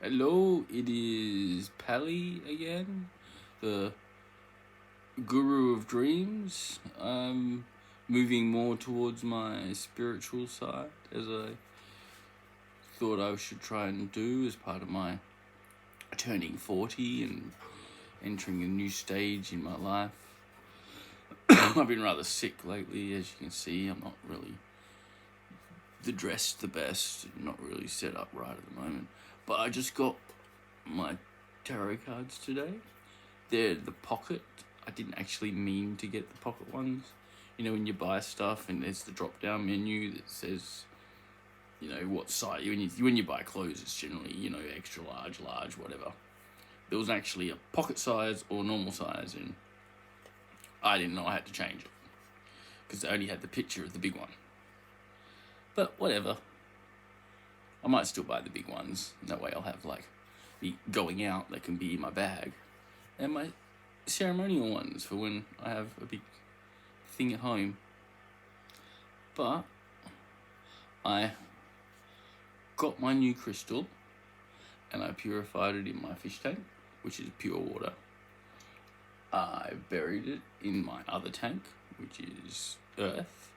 Hello, it is Pally again, the Guru of Dreams. I'm moving more towards my spiritual side, as I thought I should try and do as part of my turning 40 and entering a new stage in my life. I've been rather sick lately, as you can see. I'm not really dressed the best, not really set up right at the moment. But I just got my tarot cards today. They're the pocket. I didn't actually mean to get the pocket ones. You know, when you buy stuff and there's the drop down menu that says, you know, what size. When you buy clothes, it's generally, you know, extra large, whatever. There was actually a pocket size or normal size, and I didn't know I had to change it because they only had the picture of the big one. But whatever. I might still buy the big ones. That way I'll have, like, me going out that can be in my bag. And my ceremonial ones for when I have a big thing at home. But I got my new crystal and I purified it in my fish tank, which is pure water. I buried it in my other tank, which is earth.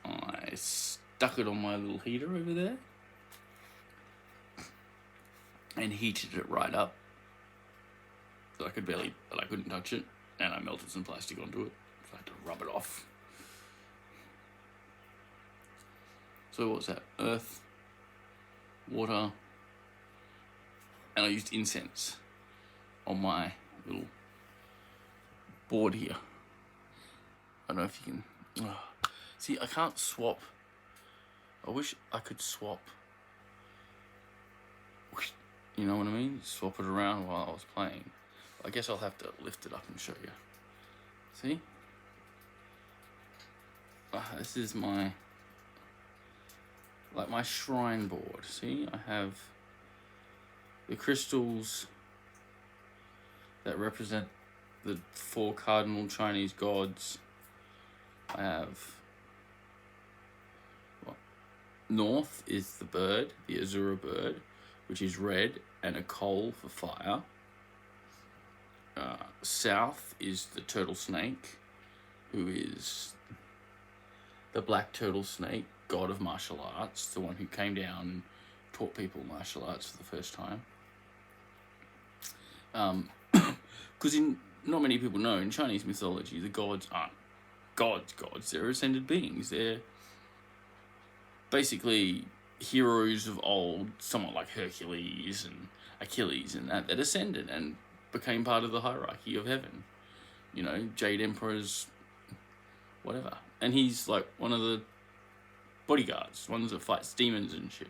I stuck it on my little heater over there and heated it right up. So I couldn't touch it, and I melted some plastic onto it, so I had to rub it off. So what was that? Earth, water, and I used incense on my little board here. I don't know if you can... See, I can't swap. I wish I could swap. You know what I mean? Swap it around while I was playing. I guess I'll have to lift it up and show you. See? This is my shrine board. See? I have the crystals that represent the 4 cardinal Chinese gods. I have... North is the bird, the Azura bird, which is red and a coal for fire. South is the turtle snake, who is the black turtle snake, god of martial arts, the one who came down and taught people martial arts for the first time. Because not many people know, in Chinese mythology, the gods aren't gods. They're ascended beings. They're basically heroes of old, somewhat like Hercules and Achilles and that ascended and became part of the hierarchy of heaven. You know, Jade Emperor's whatever. And he's like one of the bodyguards, ones that fights demons and shit.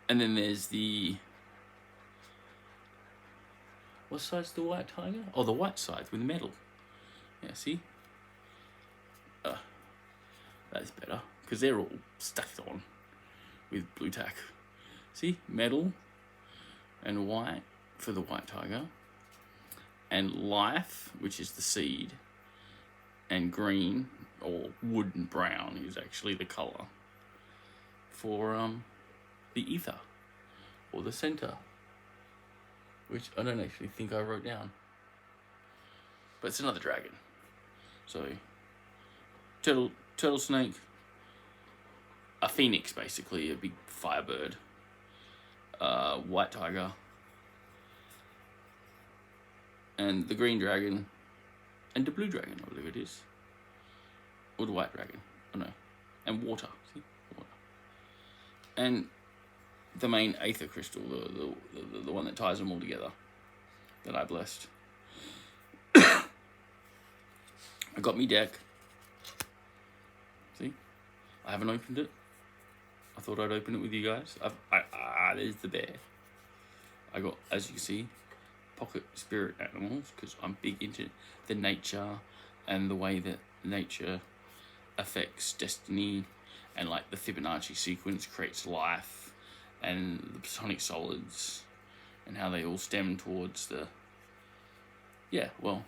And then there's the... What side's the white tiger? Oh, the white side with metal. Yeah, see? That's better, because they're all stuck on with blue tack. See? Metal and white for the white tiger. And life, which is the seed. And green, or wood and brown, is actually the colour for the ether, or the centre, which I don't actually think I wrote down. But it's another dragon. So, turtle snake, a phoenix basically, a big firebird, white tiger, and the green dragon, and the blue dragon, I believe it is, or the white dragon, I don't know, and water, see, water, and the main aether crystal, the one that ties them all together, that I blessed. I got me deck. See, I haven't opened it. I thought I'd open it with you guys. There's the bear. I got, as you can see, pocket spirit animals, because I'm big into the nature and the way that nature affects destiny, and like the Fibonacci sequence creates life, and the Platonic solids, and how they all stem towards the... Yeah, well...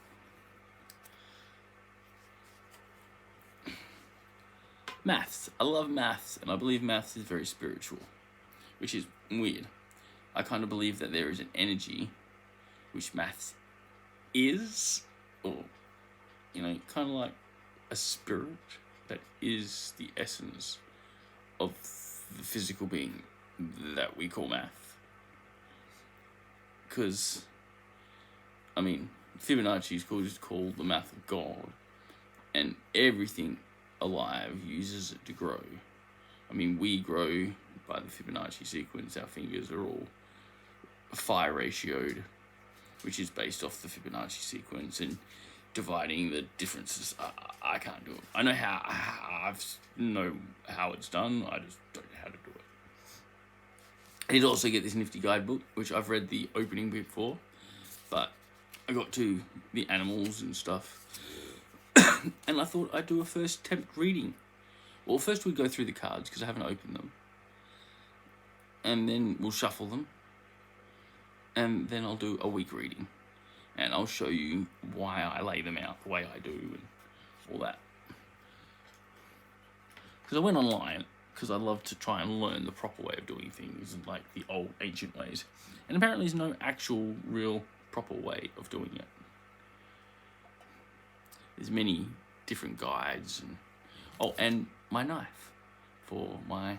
Maths. I love maths, and I believe maths is very spiritual. which is weird. I kind of believe that there is an energy, which maths is, or, kind of like a spirit that is the essence of the physical being that we call math. Because, Fibonacci is called the math of God, and everything alive uses it to grow. We grow by the Fibonacci sequence. Our fingers are all phi ratioed, which is based off the Fibonacci sequence, and dividing the differences. I can't do it. I know how it's done. I just don't know how to do it. I did also get this nifty guidebook, which I've read the opening bit for, but I got to the animals and stuff, and I thought I'd do a first attempt reading. Well, first we'd go through the cards, because I haven't opened them, and then we'll shuffle them, and then I'll do a week reading, and I'll show you why I lay them out the way I do, and all that. Because I went online, because I love to try and learn the proper way of doing things, like the old ancient ways. And apparently there's no actual, real, proper way of doing it. There's many different guides. And my knife for my...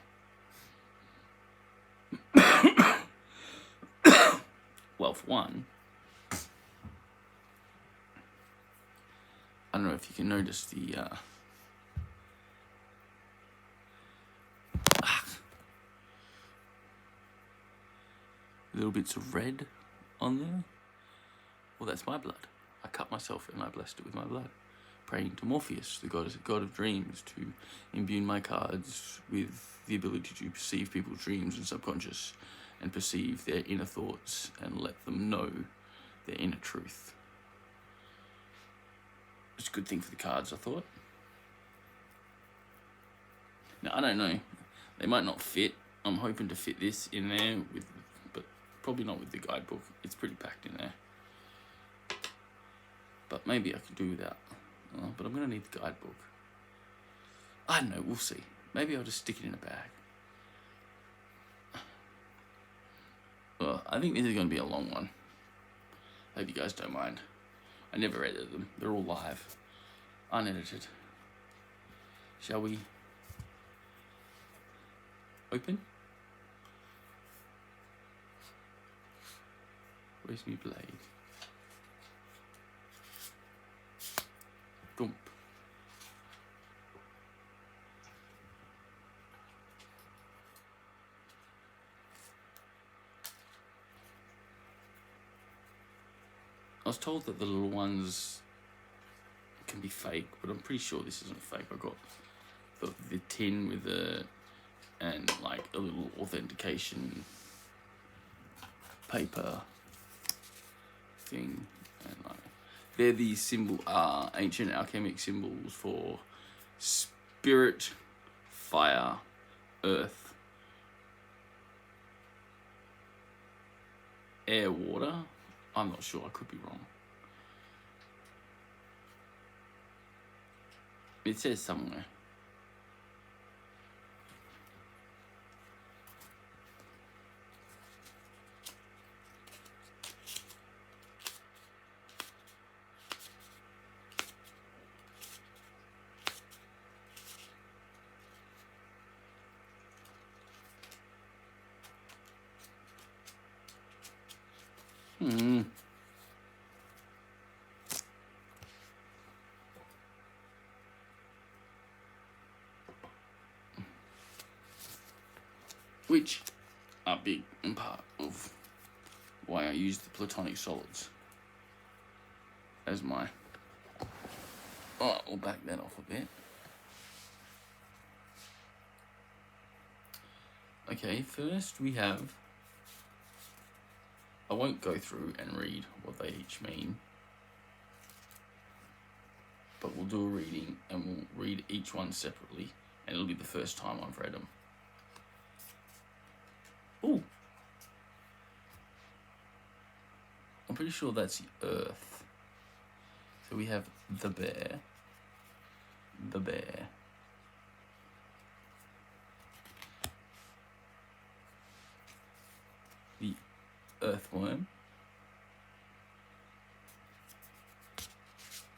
Well, for one, I don't know if you can notice the... little bits of red on there. Well, that's my blood. I cut myself and I blessed it with my blood, praying to Morpheus, the god of dreams, to imbue my cards with the ability to perceive people's dreams and subconscious, and perceive their inner thoughts and let them know their inner truth. It's a good thing for the cards, I thought. Now, I don't know. They might not fit. I'm hoping to fit this in there, but probably not with the guidebook. It's pretty packed in there. But maybe I could do without. But I'm going to need the guidebook. I don't know. We'll see. Maybe I'll just stick it in a bag. Well, I think this is going to be a long one. Hope you guys don't mind. I never edit them. They're all live. Unedited. Shall we open? Where's my blade? Dump. I was told that the little ones can be fake, but I'm pretty sure this isn't fake. I got the tin with and like a little authentication paper thing, and like they're the ancient alchemic symbols for spirit, fire, earth, air, water. I'm not sure, I could be wrong. It says somewhere. Which are big and part of why I use the platonic solids as my... Oh, we'll back that off a bit. Okay, first we have... I won't go through and read what they each mean, but we'll do a reading and we'll read each one separately, and it'll be the first time I've read them. Ooh. I'm pretty sure that's the earth. So we have the bear, earthworm.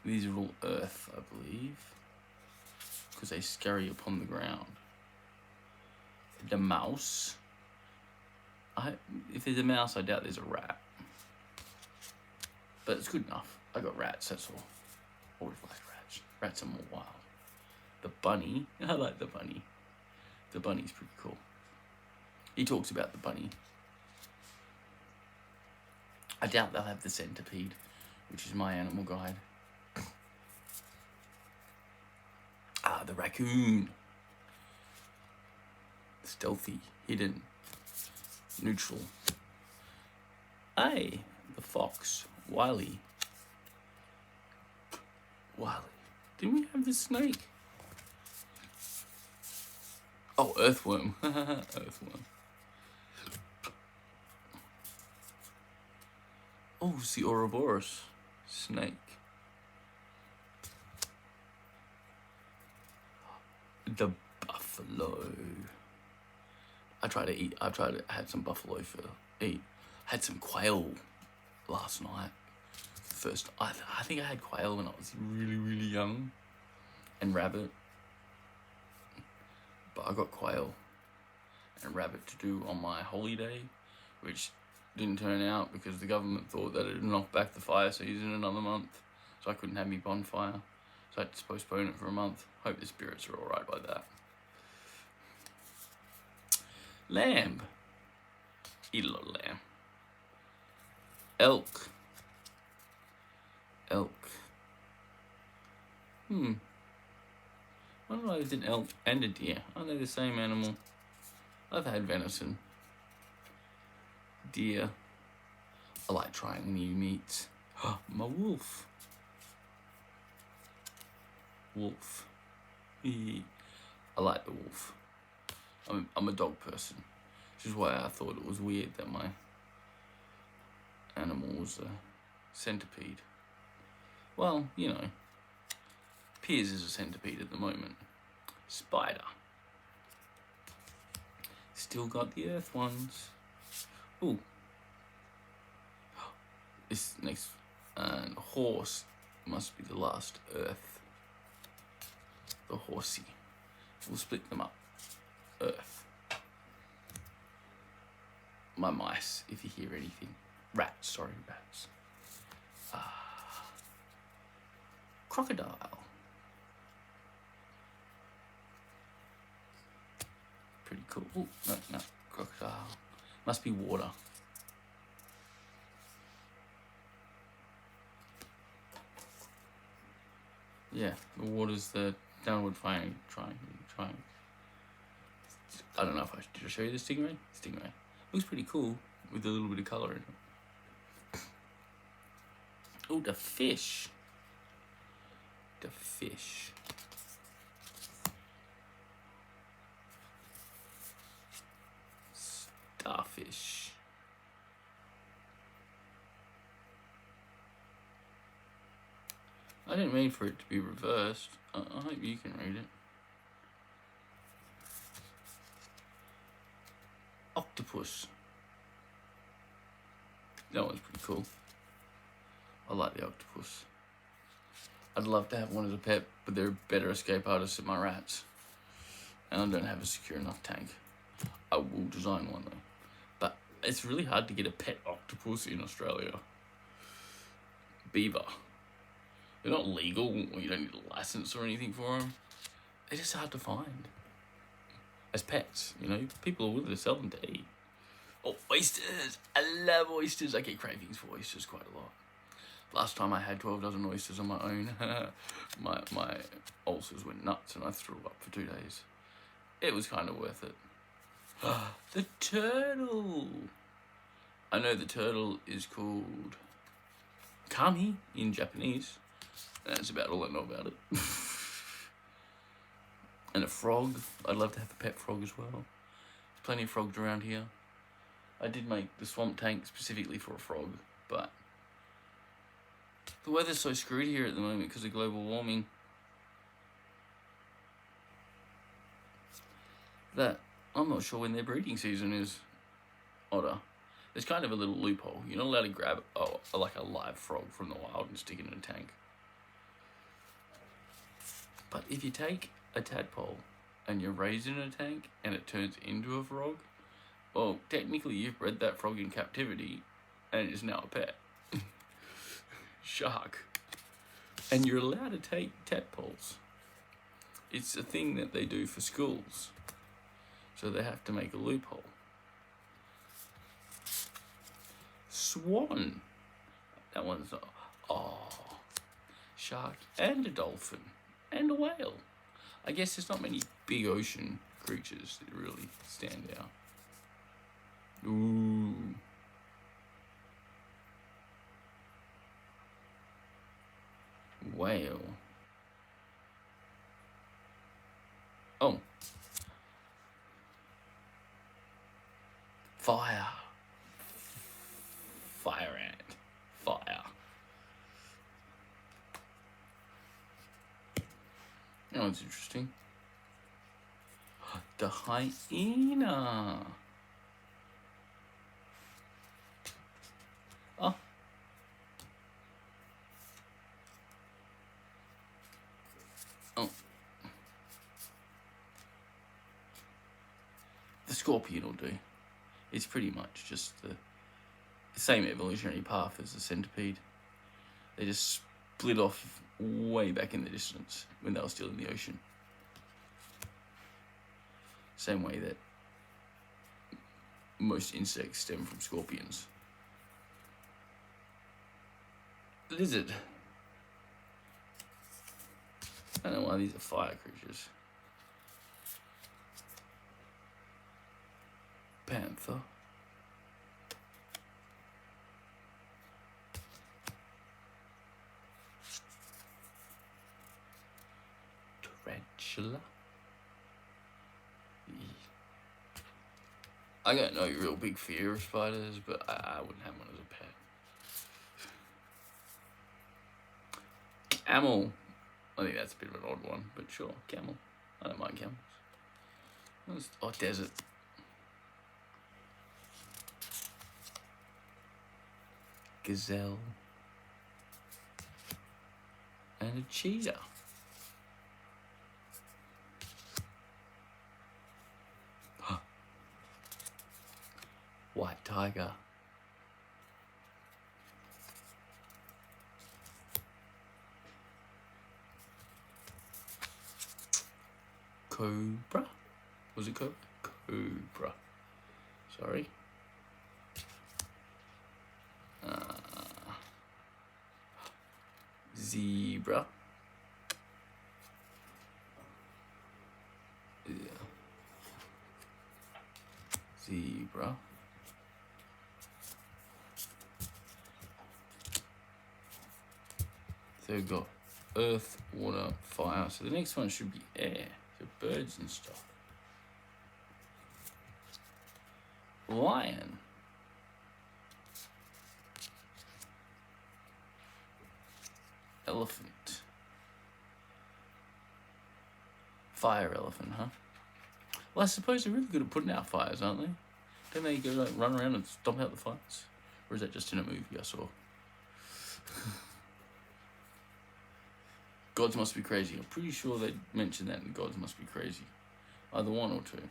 These are all earth, I believe, because they scurry upon the ground. The mouse. If there's a mouse, I doubt there's a rat. But it's good enough. I got rats, that's all. Always liked rats. Rats are more wild. The bunny. I like the bunny. The bunny's pretty cool. He talks about the bunny. I doubt they'll have the centipede, which is my animal guide. The raccoon. Stealthy, hidden, neutral. The fox. Wily. Didn't we have the snake? Oh, earthworm. Earthworm. Oh, it's the Ouroboros snake. The buffalo. I've tried to have some buffalo for eat. Had some quail last night. First, I think I had quail when I was really, really young. And rabbit. But I got quail and rabbit to do on my holiday, which didn't turn out because the government thought that it would knock back the fire season another month. So I couldn't have me bonfire. So I had to postpone it for a month. Hope the spirits are alright by that. Lamb. Eat a lot of lamb. Elk. I don't know if it's an elk and a deer. Are they the same animal? I've had venison. Deer. I like trying new meats. My wolf. I like the wolf. I'm a dog person, which is why I thought it was weird that my animal was a centipede. Well, you know, Piers is a centipede at the moment. Spider. Still got the earth ones. Ooh. This next horse must be the last earth. The horsey. We'll split them up. Earth. My mice, if you hear anything. Rats. Crocodile. Pretty cool. Ooh, no, crocodile. Must be water. Yeah, the water's the downward triangle. I don't know if did I show you the stingray? Stingray. Looks pretty cool with a little bit of colour in it. Oh, the fish. Starfish. I didn't mean for it to be reversed. I hope you can read it. Octopus. That one's pretty cool. I like the octopus. I'd love to have one as a pet, but they're better escape artists than my rats. And I don't have a secure enough tank. I will design one though. But it's really hard to get a pet octopus in Australia. Beaver. They're not legal, or you don't need a license or anything for them. They're just hard to find. As pets, you know, people are willing to sell them to eat. Oh, oysters! I love oysters. I get cravings for oysters quite a lot. Last time I had 12 dozen oysters on my own, my ulcers went nuts and I threw up for 2 days. It was kind of worth it. The turtle! I know the turtle is called kami in Japanese. That's about all I know about it. And a frog. I'd love to have a pet frog as well. There's plenty of frogs around here. I did make the swamp tank specifically for a frog, but the weather's so screwed here at the moment because of global warming that I'm not sure when their breeding season is, otter. There's kind of a little loophole. You're not allowed to grab like a live frog from the wild and stick it in a tank. But if you take a tadpole and you raise it in a tank and it turns into a frog, well, technically you've bred that frog in captivity and it is now a pet. Shark. And you're allowed to take tadpoles. It's a thing that they do for schools. So they have to make a loophole. Swan. That one's not. Oh. Shark and a dolphin. And a whale. I guess there's not many big ocean creatures that really stand out. Ooh. Whale. Oh. Fire. Fire ant. Fire. That one's interesting. The hyena. Oh. Oh. The scorpion will do. It's pretty much just the same evolutionary path as the centipede. They just split off way back in the distance when they were still in the ocean. Same way that most insects stem from scorpions. Lizard. I don't know why these are fire creatures. Panther. Tarantula. I got no real big fear of spiders, but I wouldn't have one as a pet. Camel. I think that's a bit of an odd one, but sure, camel. I don't mind camels. Oh, desert. Gazelle. And a cheetah. White tiger. Cobra? Was it cobra? Cobra. Sorry. Zebra. Yeah. Zebra. So we've got earth, water, fire. So the next one should be air. So birds and stuff. Lion. Elephant. Fire elephant, huh? Well, I suppose they're really good at putting out fires, aren't they? Don't they go like run around and stomp out the fires? Or is that just in a movie I saw? Gods Must Be Crazy. I'm pretty sure they mentioned that in Gods Must Be Crazy. Either one or two.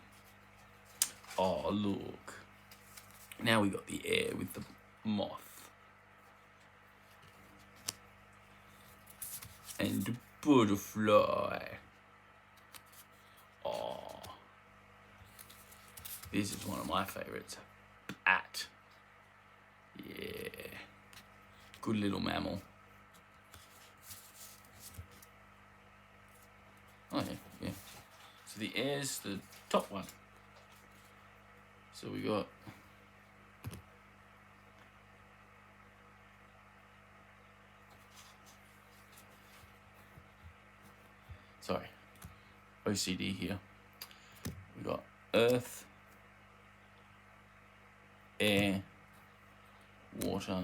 Oh, look. Now we got the air with the moth. And the butterfly. Oh. This is one of my favorites. Bat. Yeah. Good little mammal. Oh, yeah. So the air's the top one. So we got... Sorry. OCD here. We got earth, air, water,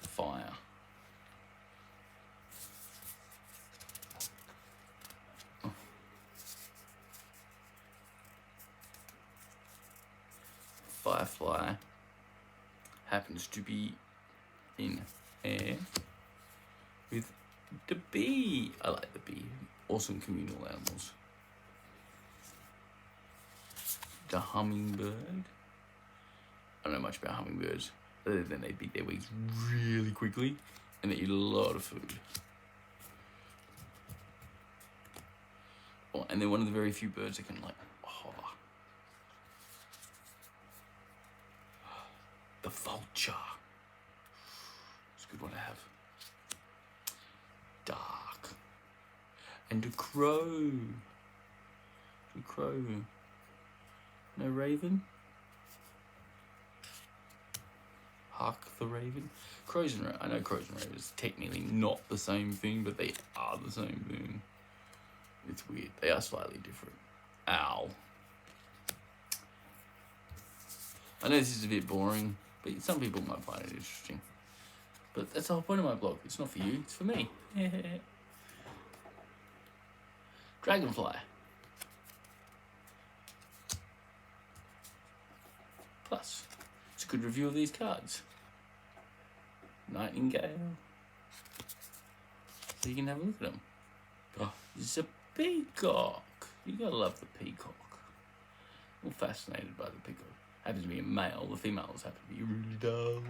fire. Firefly happens to be in air with the bee. I like the bee. Awesome communal animals. The hummingbird. I don't know much about hummingbirds, other than they beat their wings really quickly and they eat a lot of food. Oh, and they're one of the very few birds that can like hover. The vulture. It's a good one to have. Dark. And a crow. The crow. No raven? Hark the raven? Crows and ravens. I know crows and ravens technically not the same thing, but they are the same thing. It's weird. They are slightly different. Owl. I know this is a bit boring, but some people might find it interesting. But that's the whole point of my blog. It's not for you, it's for me. Dragonfly. Plus, it's a good review of these cards. Nightingale. So you can have a look at them. Oh, it's a peacock. You gotta love the peacock. I'm fascinated by the peacock. Happens to be a male. The females happen to be really dull.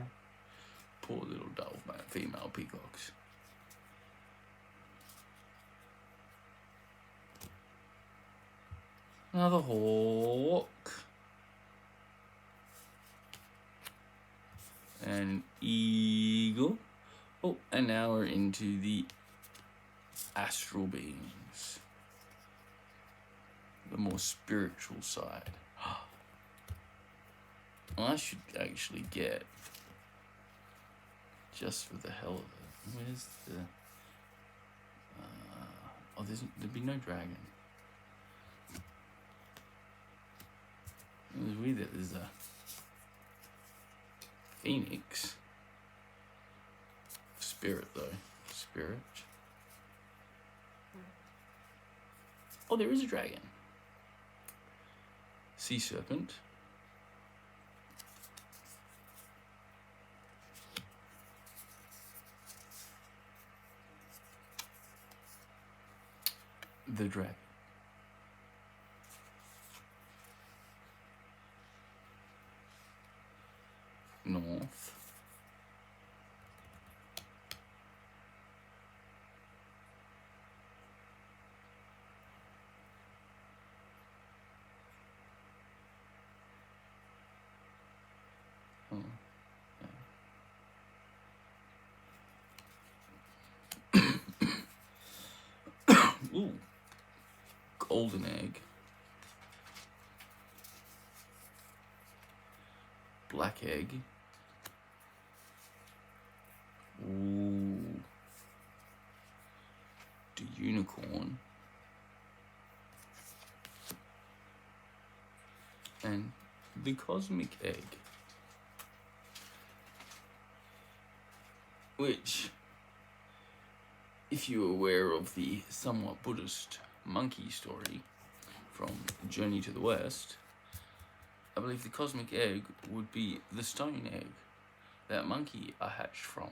Poor little dull female peacocks. Another hawk. An eagle. Oh, and now we're into the astral beings. The more spiritual side. I should actually get, just for the hell of it, where's the, there'd be no dragon. It was weird that there's a phoenix. Spirit, though. Spirit. Oh, there is a dragon. Sea serpent. The dragon. North. Oh, yeah. Ooh. Golden egg. Black egg. Ooh. The unicorn. And the cosmic egg. Which, if you're aware of the somewhat Buddhist monkey story from Journey to the West, I believe the cosmic egg would be the stone egg that monkey are hatched from.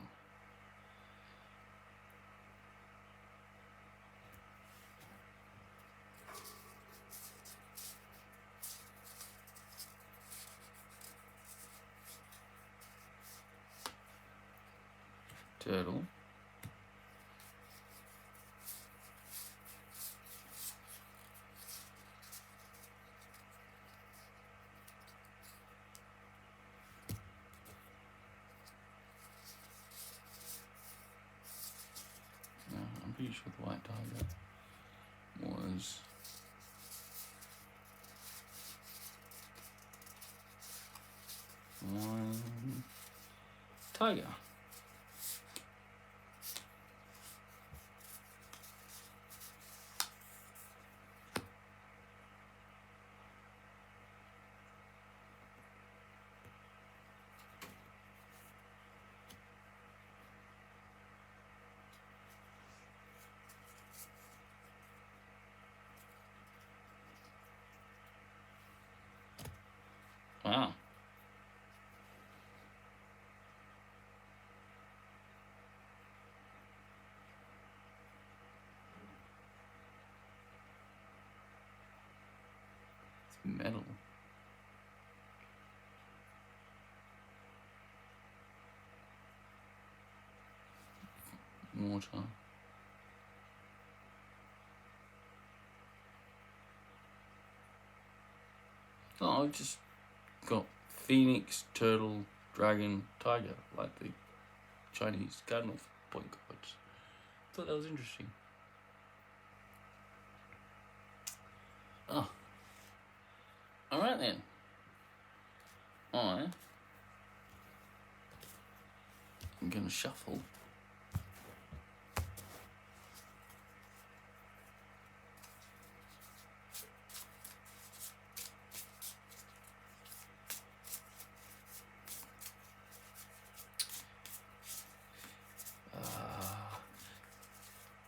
Turtle. No, I'm pretty sure the white tiger was one tiger. Wow. Metal. Water. Oh, I've just got Phoenix, Turtle, Dragon, Tiger, like the Chinese cardinal point cards. Thought that was interesting. Oh. Alright then. I'm gonna shuffle.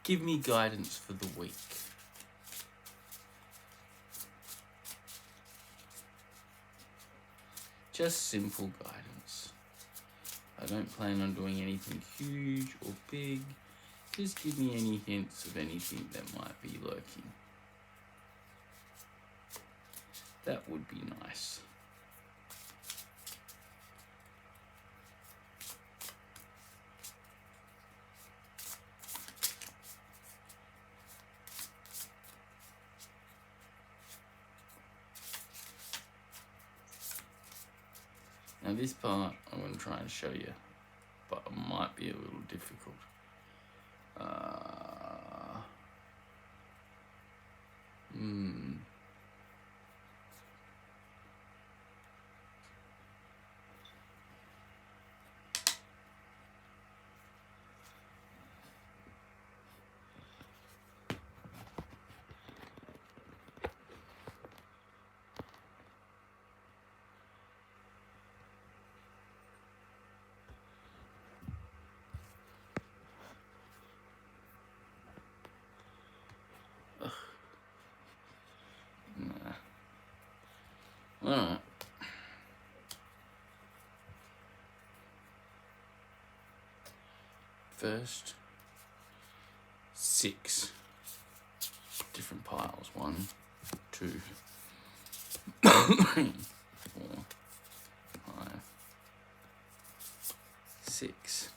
Give me guidance for the week. Just simple guidance. I don't plan on doing anything huge or big. Just give me any hints of anything that might be lurking. That would be nice. Now this part I'm going to try and show you, but it might be a little difficult. Alright. First, 6 different piles. 1, 2, 3, 4, 5, 6.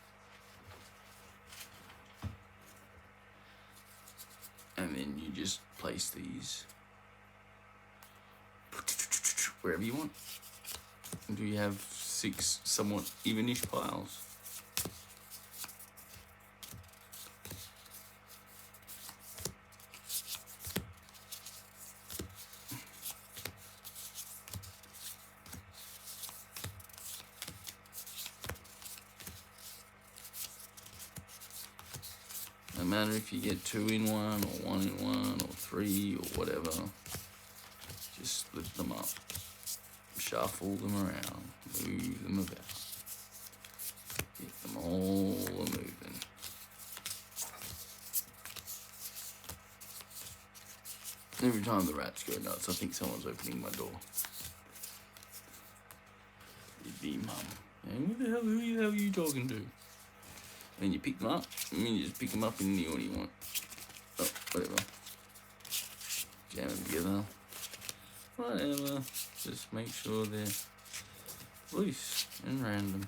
And then you just place these wherever you want. Do you have 6 somewhat evenish piles? No matter if you get 2 in one, or 1 in one, or 3, or whatever, just split them up. Shuffle them around, move them about, get them all moving. Every time the rats go nuts, I think someone's opening my door. It'd be mum. Hey, who the hell are you talking to? And you pick them up, and then you just pick them up in the order you want. Oh, whatever. Jam them together. Whatever. Just make sure they're loose and random.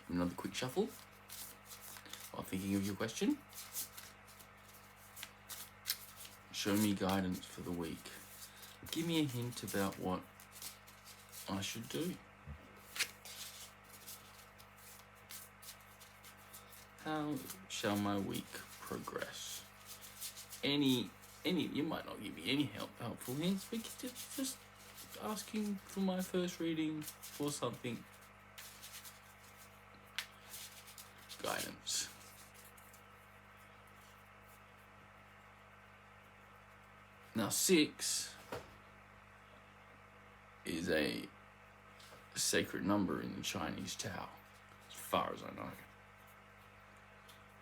Another quick shuffle while thinking of your question. Show me guidance for the week. Give me a hint about what I should do. How shall my week progress? Any, you might not give me any helpful hints, but just asking for my first reading for something. Guidance. Now 6 is a sacred number in the Chinese Tao, as far as I know.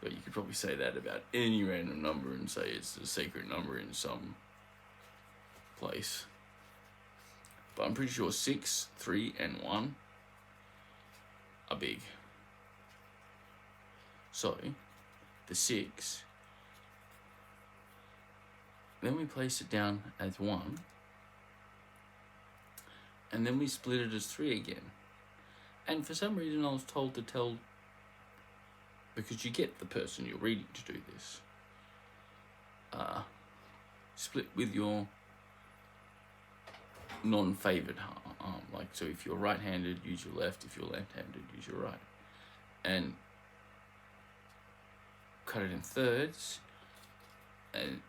But you could probably say that about any random number and say it's a sacred number in some place. But I'm pretty sure 6, 3, and 1 are big. So, the 6, then we place it down as 1, and then we split it as 3 again. And for some reason I was told to tell, because you get the person you're reading to do this, split with your non-favoured arm. Like, so if you're right-handed, use your left. If you're left-handed, use your right. And cut it in thirds, and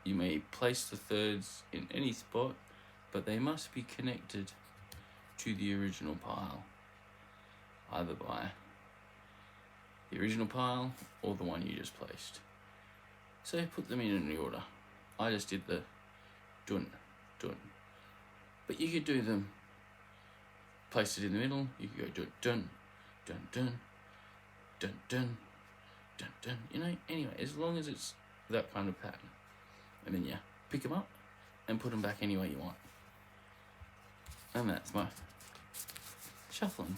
you may place the thirds in any spot, but they must be connected to the original pile, either by the original pile or the one you just placed. So put them in any order. I just did the dun, dun. But you could do them, place it in the middle, you could go dun, dun, dun, dun, dun, dun, dun, you know, anyway, as long as it's that kind of pattern. And then, yeah, pick them up and put them back any way you want. And that's my shuffling.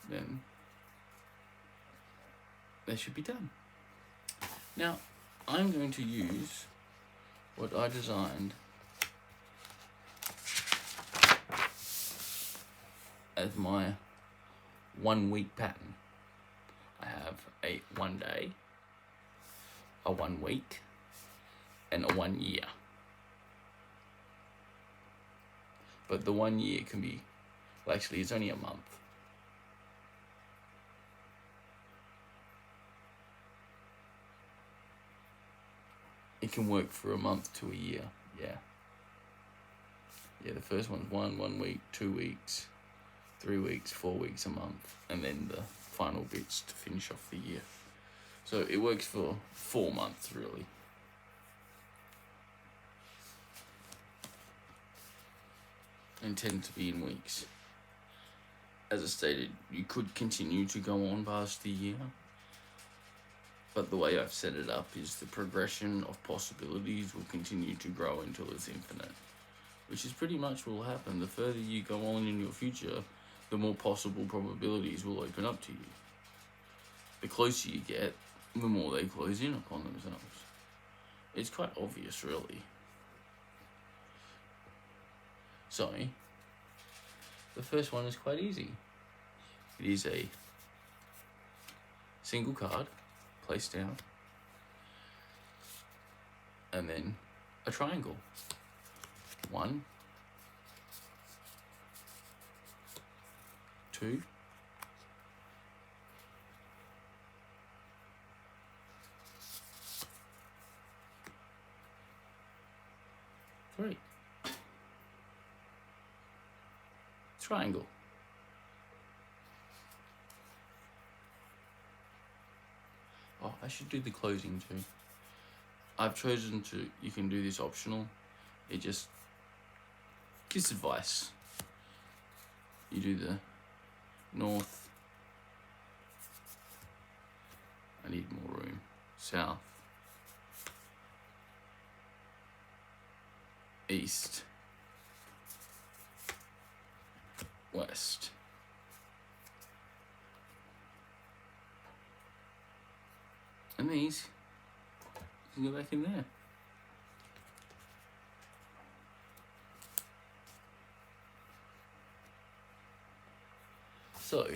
Then they should be done. Now, I'm going to use what I designed as my 1 week pattern. I have a 1 day, a 1 week, and a 1 year. But the 1 year can be, well, actually it's only a month. It can work for a month to a year, yeah. Yeah, the first one's 1 week, 2 weeks, 3 weeks, 4 weeks, a month, and then the final bits to finish off the year. So it works for 4 months, really. And tend to be in weeks. As I stated, you could continue to go on past the year, but the way I've set it up is the progression of possibilities will continue to grow until it's infinite, which is pretty much what will happen. The further you go on in your future, the more possible probabilities will open up to you. The closer you get, the more they close in upon themselves. It's quite obvious, really. So, the first one is quite easy. It is a single card placed down, and then a triangle. 1, 2, 3. Triangle. Oh, I should do the closing too. I've chosen to, you can do this optional. It just gives advice. You do the north. I need more room. South. East. West. And these, you can go back in there. So,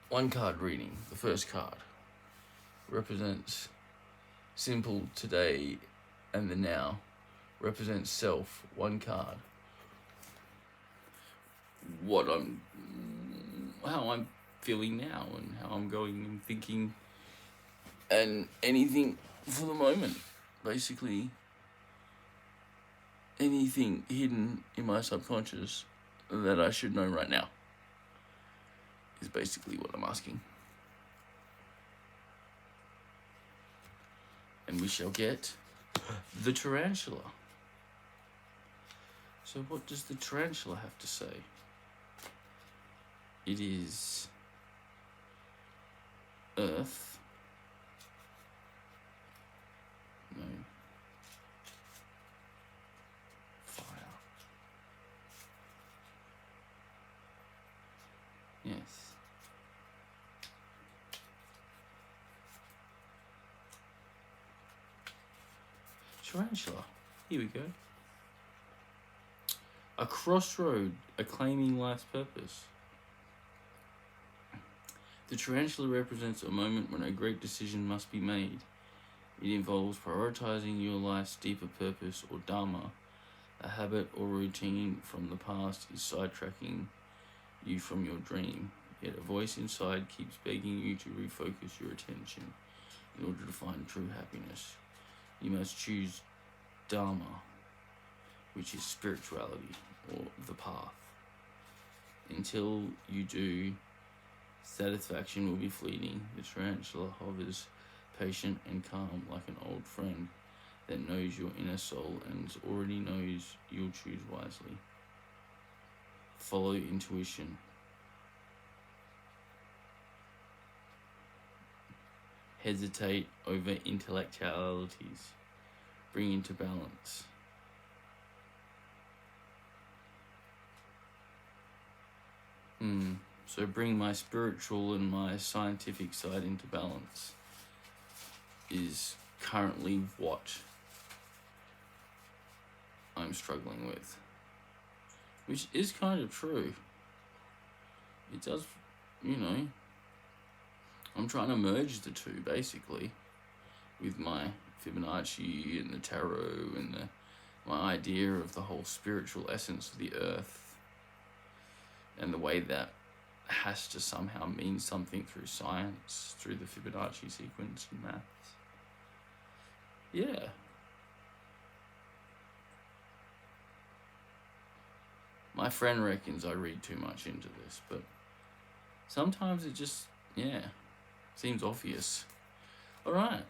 one card reading, the first card, represents simple today and the now. Represents self, one card. How I'm feeling now and how I'm going and thinking and anything for the moment. Basically, anything hidden in my subconscious that I should know right now is basically what I'm asking. And we shall get the tarantula. So what does the tarantula have to say? It is earth. No. Fire. Yes. Tarantula. Here we go. A crossroad acclaiming life's purpose. The tarantula represents a moment when a great decision must be made. It involves prioritizing your life's deeper purpose or dharma. A habit or routine from the past is sidetracking you from your dream, yet a voice inside keeps begging you to refocus your attention in order to find true happiness. You must choose dharma, which is spirituality or the path. Until you do, satisfaction will be fleeting. The tarantula hovers patient and calm like an old friend that knows your inner soul and already knows you'll choose wisely. Follow intuition. Hesitate over intellectualities. Bring into balance. So bring my spiritual and my scientific side into balance is currently what I'm struggling with. Which is kind of true. It does, I'm trying to merge the two, basically, with my Fibonacci and the tarot and my idea of the whole spiritual essence of the earth and the way that has to somehow mean something through science, through the Fibonacci sequence and maths. Yeah. My friend reckons I read too much into this, but sometimes it just, seems obvious. All right.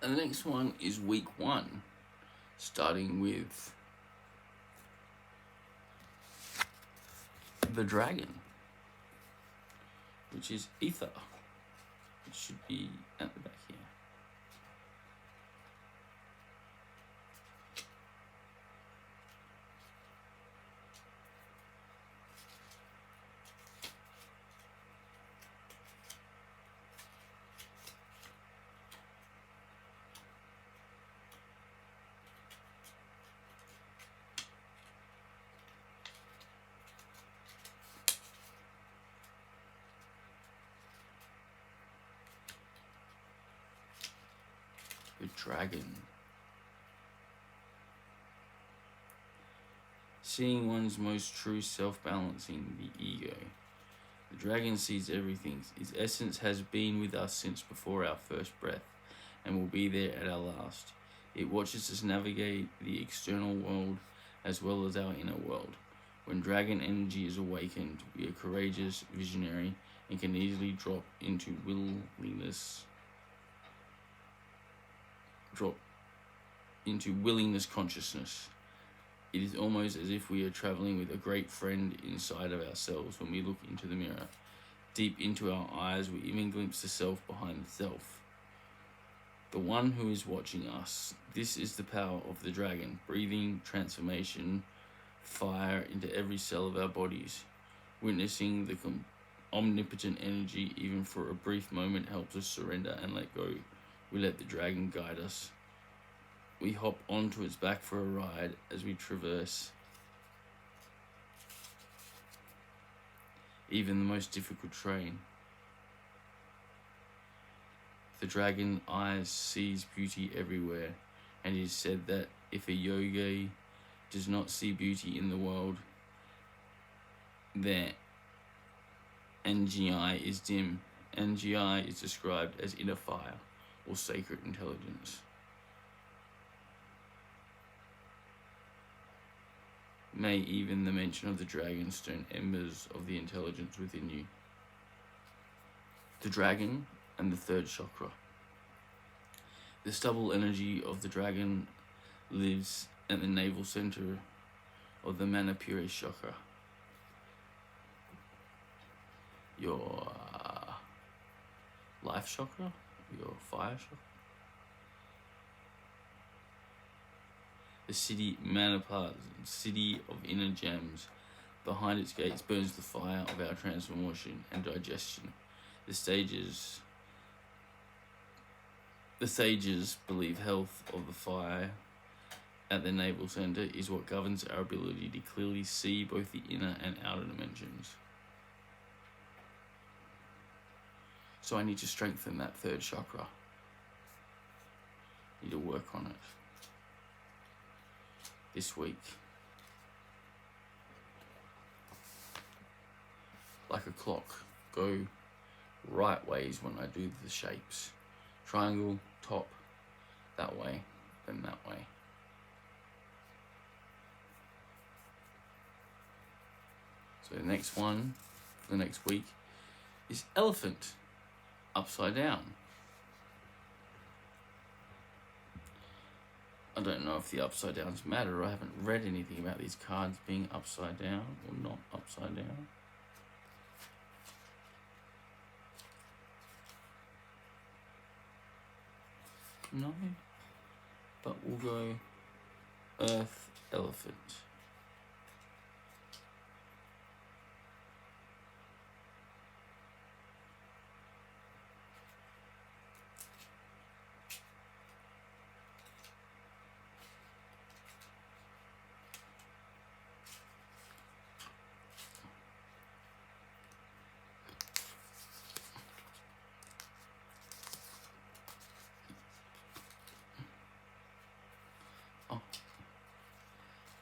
And the next one is week 1, starting with the dragon, which is ether. It should be at the back here. The dragon. Seeing one's most true self balancing the ego. The dragon sees everything. Its essence has been with us since before our first breath and will be there at our last. It watches us navigate the external world as well as our inner world. When dragon energy is awakened, we are courageous, visionary, and can easily drop into willingness consciousness. It is almost as if we are traveling with a great friend inside of ourselves when we look into the mirror. Deep into our eyes, we even glimpse the self behind the self. The one who is watching us. This is the power of the dragon. Breathing, transformation, fire into every cell of our bodies. Witnessing the omnipotent energy, even for a brief moment, helps us surrender and let go. We let the dragon guide us. We hop onto its back for a ride as we traverse even the most difficult terrain. The dragon eyes sees beauty everywhere, and it is said that if a yogi does not see beauty in the world, their NGI is dim. NGI is described as inner fire or sacred intelligence. May even the mention of the dragon stir embers of the intelligence within you. The dragon and the third chakra. The stubble energy of the dragon lives at the navel center of the Manipuri chakra. Your life chakra, your fire chakra. The city Manipur, city of inner gems. Behind its gates burns the fire of our transformation and digestion. The sages believe health of the fire at the navel center is what governs our ability to clearly see both the inner and outer dimensions. So I need to strengthen that third chakra. Need to work on it this week. Like a clock, go right ways when I do the shapes. Triangle, top, that way, then that way. So the next one, for the next week, is elephant, upside down. I don't know if the upside downs matter. I haven't read anything about these cards being upside down or not upside down. No, but we'll go Earth Elephant.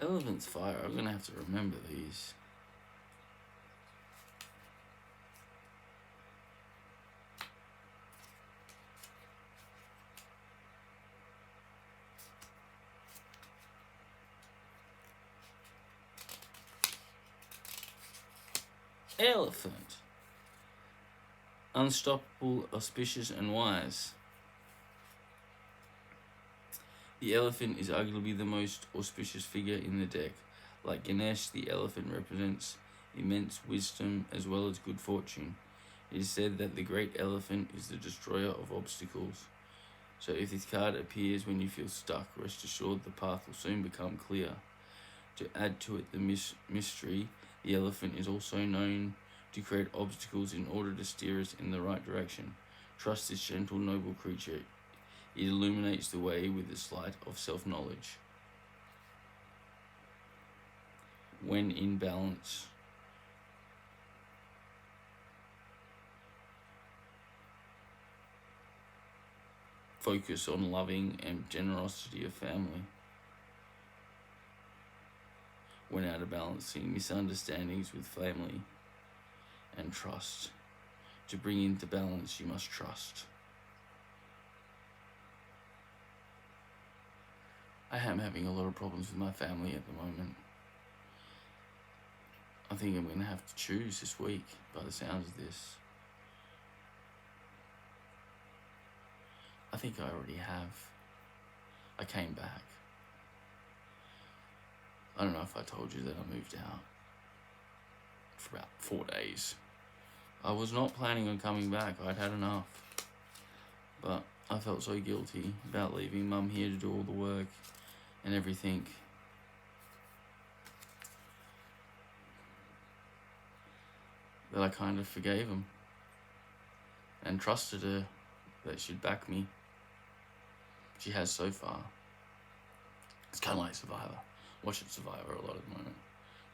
Elephant's fire, I'm gonna have to remember these. Elephant. Unstoppable, auspicious, and wise. The elephant is arguably the most auspicious figure in the deck. Like Ganesh, the elephant represents immense wisdom as well as good fortune. It is said that the great elephant is the destroyer of obstacles. So if this card appears when you feel stuck, rest assured the path will soon become clear. To add to it the mystery, the elephant is also known to create obstacles in order to steer us in the right direction. Trust this gentle, noble creature. It illuminates the way with its light of self-knowledge. When in balance, focus on loving and generosity of family. When out of balancing, misunderstandings with family and trust. To bring into balance, you must trust. I am having a lot of problems with my family at the moment. I think I'm going to have to choose this week by the sounds of this. I think I already have. I came back. I don't know if I told you that I moved out for about 4 days. I was not planning on coming back. I'd had enough. But I felt so guilty about leaving Mum here to do all the work and everything. That I kind of forgave him and trusted her that she'd back me. She has so far. It's kind of like Survivor. Watching Survivor a lot at the moment.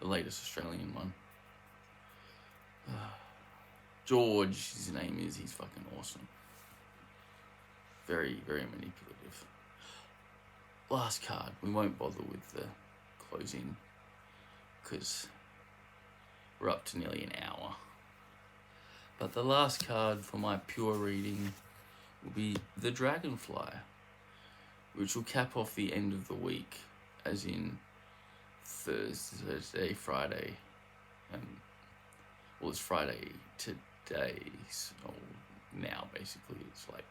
The latest Australian one. George, his name is. He's fucking awesome. Very, very manipulative. Last card. We won't bother with the closing because we're up to nearly an hour. But the last card for my pure reading will be the Dragonfly, which will cap off the end of the week, as in Thursday, Friday, and well, it's Friday today, so now basically it's like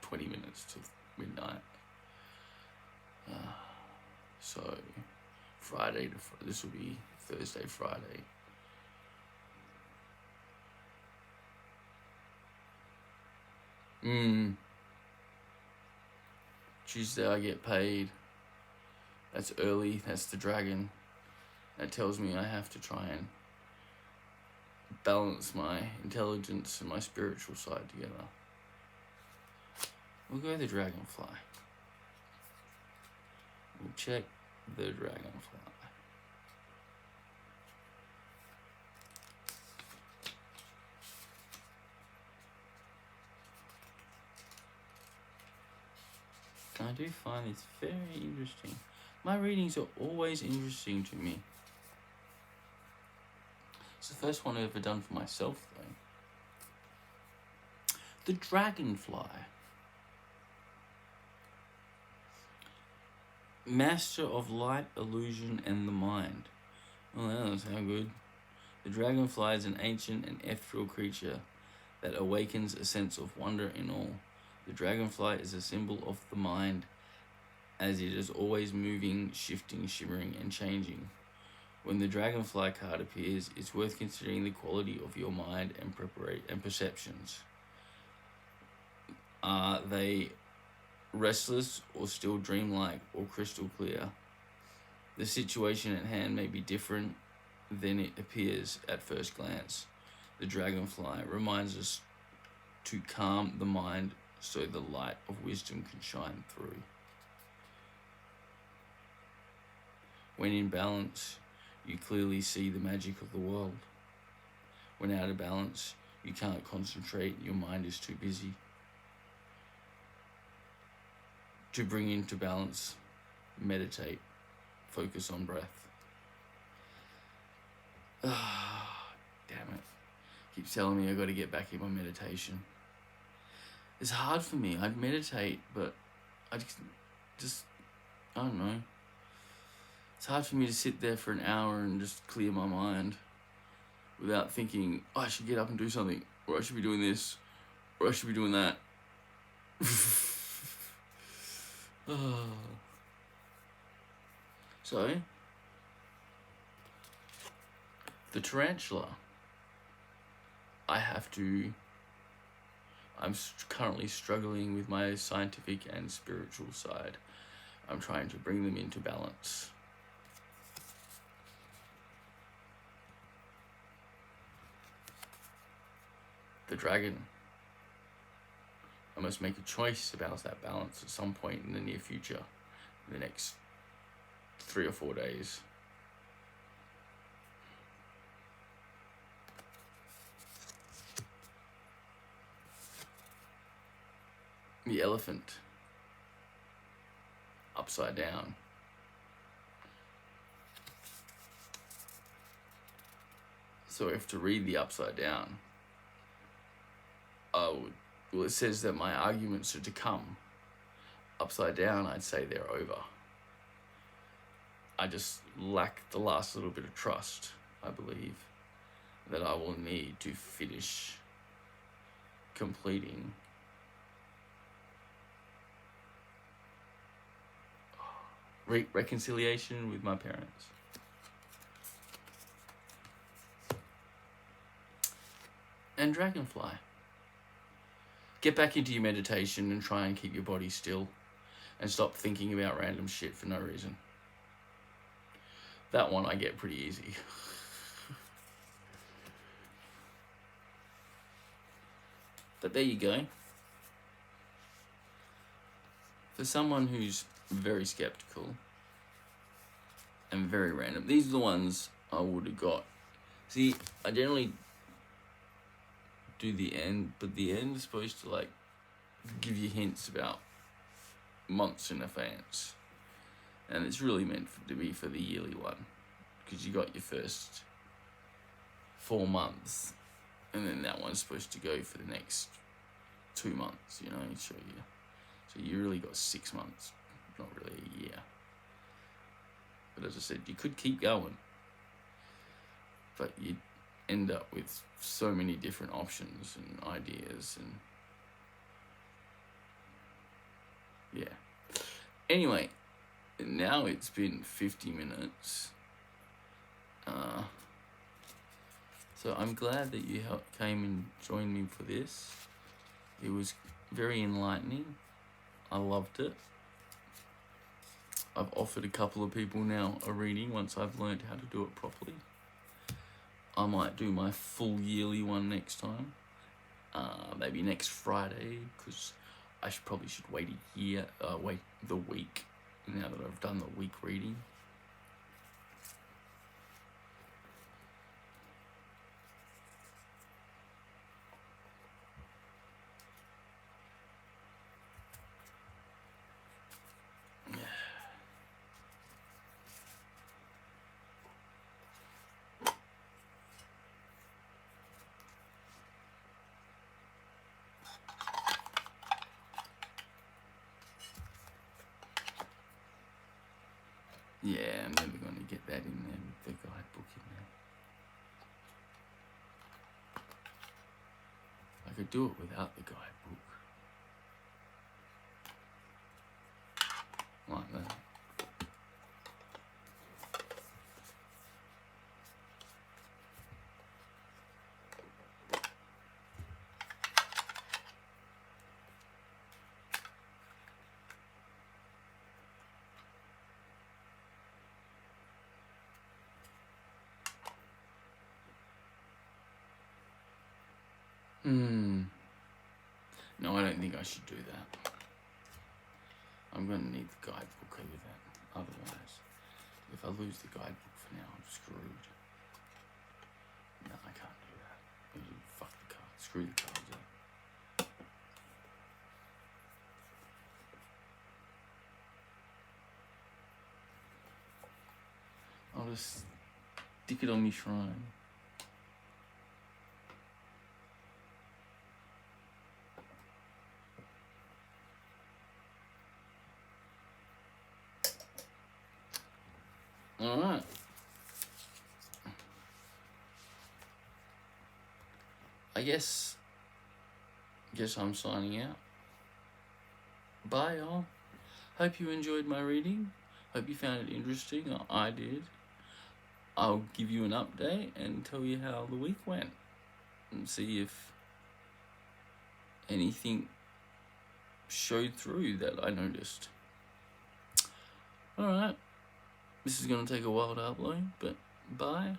20 minutes to midnight. So This will be Thursday, Friday. Tuesday I get paid. That's early. That's the dragon. That tells me I have to try and balance my intelligence and my spiritual side together. We'll go the dragonfly. We'll check the dragonfly. I do find this very interesting. My readings are always interesting to me. It's the first one I've ever done for myself, though. The dragonfly. Master of light, illusion, and the mind. Oh, that doesn't sound good. The dragonfly is an ancient and ethereal creature that awakens a sense of wonder in all. The dragonfly is a symbol of the mind, as it is always moving, shifting, shimmering, and changing. When the dragonfly card appears, it's worth considering the quality of your mind and perceptions. Are they restless or still dreamlike or crystal clear? The situation at hand may be different than it appears at first glance. The dragonfly reminds us to calm the mind so the light of wisdom can shine through. When in balance, you clearly see the magic of the world. When out of balance, you can't concentrate, your mind is too busy. To bring into balance, meditate, focus on breath. Damn it. Keeps telling me I got to get back in my meditation. It's hard for me. I'd meditate, but I don't know. It's hard for me to sit there for an hour and just clear my mind without thinking, oh, I should get up and do something, or I should be doing this, or I should be doing that. So, the tarantula. I'm currently struggling with my scientific and spiritual side. I'm trying to bring them into balance. The dragon. I must make a choice about that balance at some point in the near future, in the next 3 or 4 days. The elephant. Upside down. So if to read the upside down, it says that my arguments are to come. Upside down, I'd say they're over. I just lack the last little bit of trust, I believe, that I will need to finish completing reconciliation with my parents. And dragonfly. Get back into your meditation and try and keep your body still and stop thinking about random shit for no reason. That one I get pretty easy. But there you go. For someone who's very skeptical and very random, these are the ones I would have got. See, I generally do the end, but the end is supposed to like give you hints about months in advance, and it's really meant to be for the yearly one, because you got your first 4 months, and then that one's supposed to go for the next 2 months, so you really got 6 months, not really a year. But as I said, you could keep going, but you end up with so many different options and ideas, and yeah. Anyway, now it's been 50 minutes. So I'm glad that you came and joined me for this. It was very enlightening. I loved it. I've offered a couple of people now a reading once I've learned how to do it properly. I might do my full yearly one next time. Maybe next Friday, because I probably should wait the week now that I've done the week reading. Yeah, I'm never going to get that in there with the guidebook in there. I could do it without the guidebook. Like that. No, I don't think I should do that. I'm going to need the guidebook over that. Otherwise, if I lose the guidebook for now, I'm screwed. No, I can't do that. Fuck the card. Screw the cards up. I'll just stick it on my shrine. Alright. I guess I'm signing out. Bye, y'all. Hope you enjoyed my reading. Hope you found it interesting. I did. I'll give you an update and tell you how the week went and see if anything showed through that I noticed. Alright. This is going to take a while to upload, but bye.